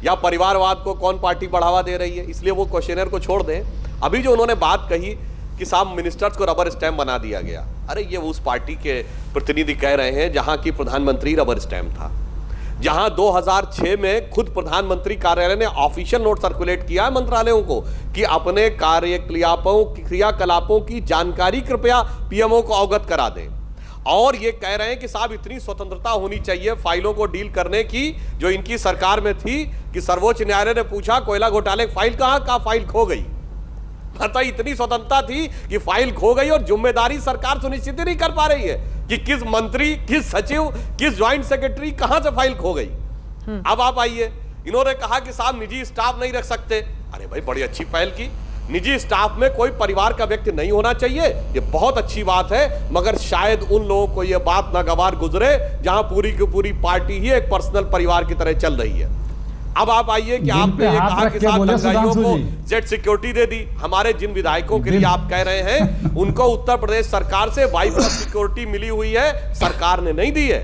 या परिवारवाद को कौन पार्टी बढ़ावा दे रही है, इसलिए वो क्वेश्चनेयर को छोड़ दें। अभी जो उन्होंने बात कही कि साहब मिनिस्टर्स को रबर स्टैंप बना दिया गया, अरे ये उस पार्टी के प्रतिनिधि कह रहे हैं जहां की प्रधानमंत्री रबर स्टैंप था, जहां 2006 में खुद प्रधानमंत्री कार्यालय ने ऑफिशियल नोट सर्कुलेट किया है मंत्रालयों को कि अपने क्रियाकलापों की जानकारी कृपया पीएमओ को अवगत करा दें, और ये कह रहे हैं कि साहब इतनी स्वतंत्रता होनी चाहिए फाइलों को डील करने की जो इनकी सरकार में थी कि सर्वोच्च न्यायालय ने पूछा कोयला घोटाले की फाइल कहां फाइल खो गई। पता इतनी स्वतंत्रता थी कि फाइल खो गई, और जिम्मेदारी सरकार सुनिश्चित नहीं कर पा रही है कि किस मंत्री, किस सचिव, किस ज्वाइंट सेक्रेटरी कहां से फाइल खो गई। अब आप आइए, इन्होंने कहा कि साहब निजी स्टाफ नहीं रख सकते। अरे भाई, बड़ी अच्छी पहल की, निजी स्टाफ में कोई परिवार का व्यक्ति नहीं होना चाहिए, ये बहुत अच्छी बात है, मगर शायद उन लोगों को ये बात नागवार गुजरे जहां पूरी की पूरी पार्टी ही एक पर्सनल परिवार की तरह चल रही है। अब आप आइए कि आपने ये कहा कि सात दंगाइयों को जेट सिक्योरिटी दे दी। हमारे जिन विधायकों के लिए आप कह रहे हैं उनको उत्तर प्रदेश सरकार से वाई प्लस सिक्योरिटी मिली हुई है, सरकार ने नहीं दी है,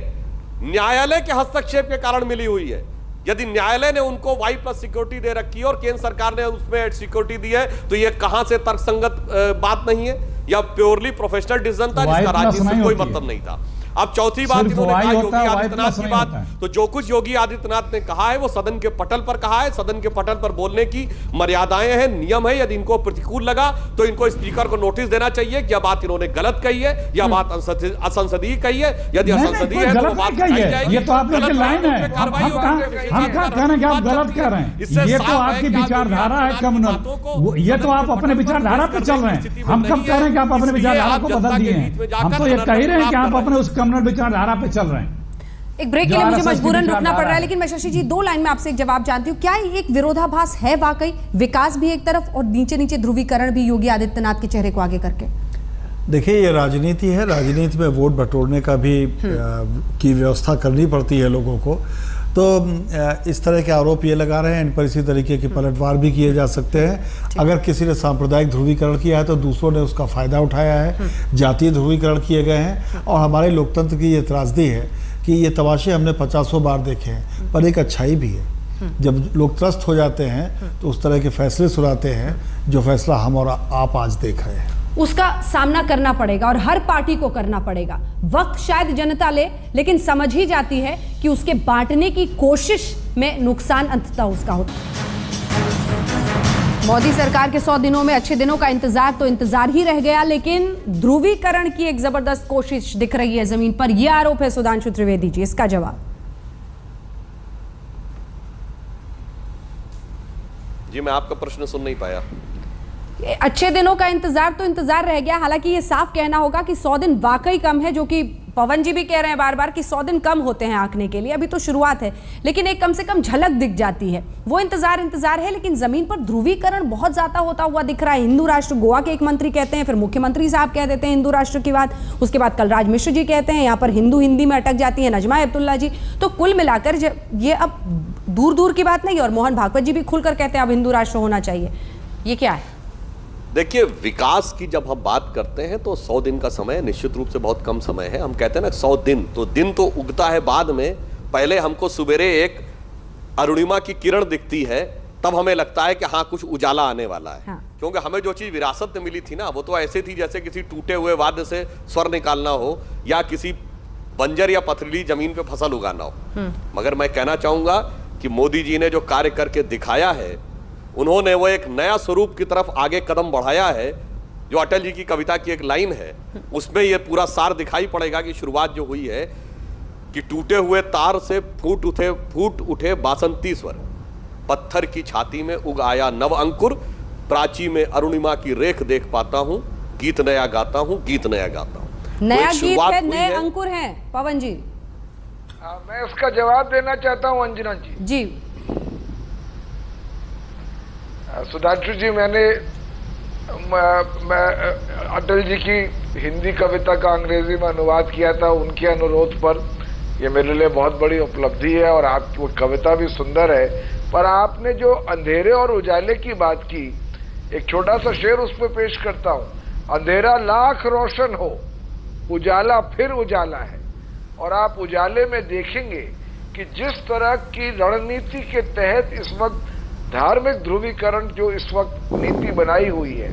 न्यायालय के हस्तक्षेप के कारण मिली हुई है। यदि न्यायालय ने उनको वाई प्लस सिक्योरिटी दे रखी है और केंद्र सरकार ने उसमें एड सिक्योरिटी दी है, तो ये कहां से तर्कसंगत बात नहीं है, या प्योरली प्रोफेशनल डिसीजन था जिसका राज्य से कोई मतलब नहीं था। अब चौथी बात इन्होंने कहा योगी आदित्यनाथ की बात, तो जो कुछ योगी आदित्यनाथ ने कहा है वो सदन के पटल पर कहा है। सदन के पटल पर बोलने की मर्यादाएं हैं, नियम है। यदि इनको प्रतिकूल लगा तो इनको स्पीकर को नोटिस देना चाहिए कि यह बात इन्होंने गलत कही है, यह बात असंसदीय कही है। यदि असंसदीय है तो बात उठाई जाएगी। ये तो आपकी लाइन है, हम क्या कह रहे हैं कि आप गलत कह रहे हैं। ये तो आपकी विचारधारा है कम्युनल, ये तो आप अपने विचारधारा पे चल रहे हैं। हम कब कह रहे हैं कि आप अपने विचारधारा को बदल दिए हैं? हम तो ये कह ही रहे हैं कि आप अपने उस विचारधारा पे चल रहे हैं। एक ब्रेक के लिए मुझे मजबूरन रुकना पड़ रहा है, लेकिन मैं शशि जी 2 लाइन में आपसे एक जवाब जानती हूँ। क्या एक विरोधाभास है वाकई, विकास भी एक तरफ और नीचे नीचे ध्रुवीकरण भी योगी आदित्यनाथ के चेहरे को आगे करके? देखिए, ये राजनीति है, राजनीति में वोट बटोरने का भी की व्यवस्था करनी पड़ती है लोगों को। तो इस तरह के आरोप ये लगा रहे हैं, इन पर इसी तरीके के पलटवार भी किए जा सकते हैं। अगर किसी ने सांप्रदायिक ध्रुवीकरण किया है तो दूसरों ने उसका फायदा उठाया है, जातीय ध्रुवीकरण किए गए हैं। और हमारे लोकतंत्र की ये त्रासदी है कि ये तमाशे हमने 50 बार देखे हैं, पर एक अच्छाई भी है। जब लोग त्रस्त हो जाते हैं तो उस तरह के फैसले सुनाते हैं, जो फैसला हम और आप आज देख रहे हैं। उसका सामना करना पड़ेगा और हर पार्टी को करना पड़ेगा। वक्त शायद जनता ले, लेकिन समझ ही जाती है कि उसके बांटने की कोशिश में नुकसान अंततः उसका होता है। मोदी सरकार के 100 दिनों में अच्छे दिनों का इंतजार तो इंतजार ही रह गया, लेकिन ध्रुवीकरण की एक जबरदस्त कोशिश दिख रही है जमीन पर। यह आरोप है सुधांशु त्रिवेदी जी, इसका जवाब। जी, मैं आपका प्रश्न सुन नहीं पाया। अच्छे दिनों का इंतजार तो इंतजार रह गया। हालांकि ये साफ कहना होगा कि 100 दिन वाकई कम है, जो कि पवन जी भी कह रहे हैं बार बार कि 100 दिन कम होते हैं आंकने के लिए। अभी तो शुरुआत है, लेकिन एक कम से कम झलक दिख जाती है। वो इंतजार है, लेकिन जमीन पर ध्रुवीकरण बहुत ज्यादा होता हुआ दिख रहा है। हिंदू राष्ट्र गोवा के एक मंत्री कहते हैं, फिर मुख्यमंत्री साहब कह देते हैं हिंदू राष्ट्र की बात, उसके बाद कलराज मिश्र जी कहते हैं, यहाँ पर हिंदू हिंदी में अटक जाती है नजमा हेपतुल्ला जी। तो कुल मिलाकर ये अब दूर दूर की बात नहीं, और मोहन भागवत जी भी खुलकर कहते हैं अब हिंदू राष्ट्र होना चाहिए। ये क्या है? देखिए, विकास की जब हम बात करते हैं तो 100 दिन का समय निश्चित रूप से बहुत कम समय है। हम कहते हैं ना 100 दिन, तो दिन तो उगता है बाद में। पहले हमको सुबेरे एक अरुणिमा की किरण दिखती है, तब हमें लगता है कि हाँ कुछ उजाला आने वाला है। हाँ। क्योंकि हमें जो चीज विरासत में मिली थी ना, वो तो ऐसे थी जैसे किसी टूटे हुए वाद्य से स्वर निकालना हो या किसी बंजर या पथरीली जमीन पे फसल उगाना हो। मगर मैं कहना चाहूंगा कि मोदी जी ने जो कार्य करके दिखाया है, उन्होंने वो एक नया स्वरूप की तरफ आगे कदम बढ़ाया है। जो अटल जी की कविता की एक लाइन है, उसमें ये पूरा सार दिखाई पड़ेगा कि शुरुआत जो हुई है कि टूटे हुए तार से फूट उठे बासंती स्वर, पत्थर की छाती में उग आया नव अंकुर, प्राची में अरुणिमा की रेख देख पाता हूँ, गीत नया गाता हूँ, गीत नया गाता हूँ। नया गीत है, नए अंकुर हैं। पवन जी, मैं उसका जवाब देना चाहता हूँ। अंजना जी, सुधांशु जी, मैंने अटल जी की हिंदी कविता का अंग्रेजी में अनुवाद किया था उनके अनुरोध पर। ये मेरे लिए बहुत बड़ी उपलब्धि है और आपकी वो कविता भी सुंदर है। पर आपने जो अंधेरे और उजाले की बात की, एक छोटा सा शेर उस पर पेश करता हूँ। अंधेरा लाख रोशन हो, उजाला फिर उजाला है। और आप उजाले में देखेंगे कि जिस तरह की रणनीति के तहत इस वक्त धार्मिक ध्रुवीकरण जो इस वक्त नीति बनाई हुई है,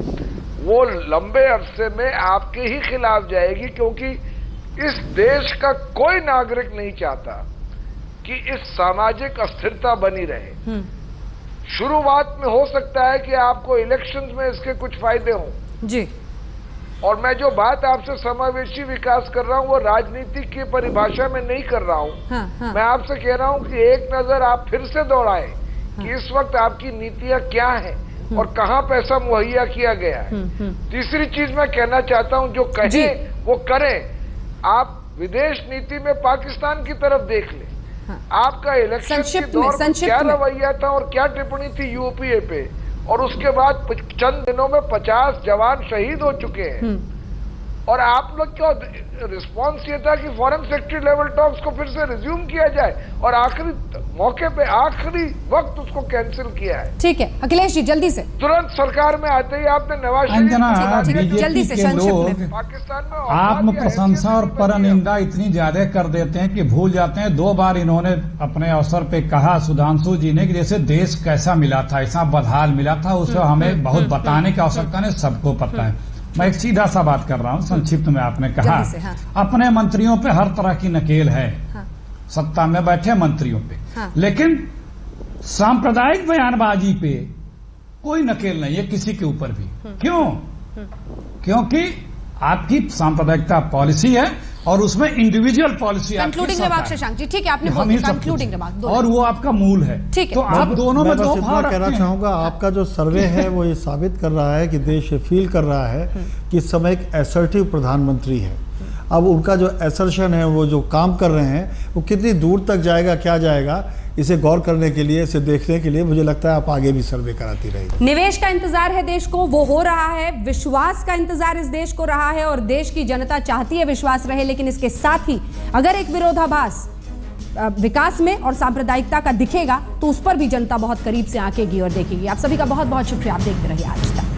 वो लंबे अरसे में आपके ही खिलाफ जाएगी, क्योंकि इस देश का कोई नागरिक नहीं चाहता कि इस सामाजिक अस्थिरता बनी रहे। शुरुआत में हो सकता है कि आपको इलेक्शंस में इसके कुछ फायदे हों जी, और मैं जो बात आपसे समावेशी विकास कर रहा हूं वो राजनीति की परिभाषा में नहीं कर रहा हूं। मैं आपसे कह रहा हूं कि एक नजर आप फिर से दौड़ाएं कि इस वक्त आपकी नीतियां क्या हैं और कहां पैसा मुहैया किया गया है। तीसरी चीज मैं कहना चाहता हूं, जो कहें वो करें। आप विदेश नीति में पाकिस्तान की तरफ देख लें। आपका इलेक्शन के दौर में क्या रवैया था और क्या टिप्पणी थी यूपीए पे, और उसके बाद चंद दिनों में 50 जवान शहीद हो चुके हैं। और आप लोग क्या रिस्पॉन्स ये था कि फॉरेन सेक्रेटरी लेवल टॉक्स को फिर से रिज्यूम किया जाए और आखिरी मौके पे आखिरी वक्त उसको कैंसिल किया है। ठीक है अखिलेश जी, जल्दी से। तुरंत सरकार में आते ही आपने नवाज शरीफ जल्दी से पाकिस्तान में आत्म प्रशंसा और परनिंदा इतनी ज्यादा कर देते हैं कि भूल जाते हैं 2 बार इन्होंने अपने अवसर पे कहा सुधांशु जी ने कि जैसे देश कैसा मिला था, ऐसा बदहाल मिला था, उसे हमें बहुत बताने की आवश्यकता नहीं, सबको पता है। मैं एक सीधा सा बात कर रहा हूँ, संक्षिप्त में आपने कहा अपने मंत्रियों पे हर तरह की नकेल है, सत्ता में बैठे मंत्रियों पे, लेकिन सांप्रदायिक बयानबाजी पे कोई नकेल नहीं है किसी के ऊपर भी। क्यों? क्योंकि आपकी सांप्रदायिकता पॉलिसी है और उसमें individual policy. Concluding remark Shashank ji, ठीक है आपने कंक्लूडिंग रिमार्क और वो आपका मूल है। ठीक है, तो आप दोनों में दो भाव कहना चाहूंगा, आपका जो सर्वे है वो ये साबित कर रहा है कि देश ये फील कर रहा है कि इस समय एक असर्टिव प्रधानमंत्री है। अब उनका जो असर्शन है, वो जो काम कर रहे हैं, वो कितनी दूर तक जाएगा, क्या जाएगा, इसे गौर करने के लिए, इसे देखने के लिए मुझे लगता है आप आगे भी सर्वे कराती रहेगी। निवेश का इंतजार है देश को, वो हो रहा है। विश्वास का इंतजार इस देश को रहा है और देश की जनता चाहती है विश्वास रहे, लेकिन इसके साथ ही अगर एक विरोधाभास विकास में और सांप्रदायिकता का दिखेगा तो उस पर भी जनता बहुत करीब से आंकेगी और देखेगी। आप सभी का बहुत बहुत शुक्रिया, आप देखते रहिए आज तक।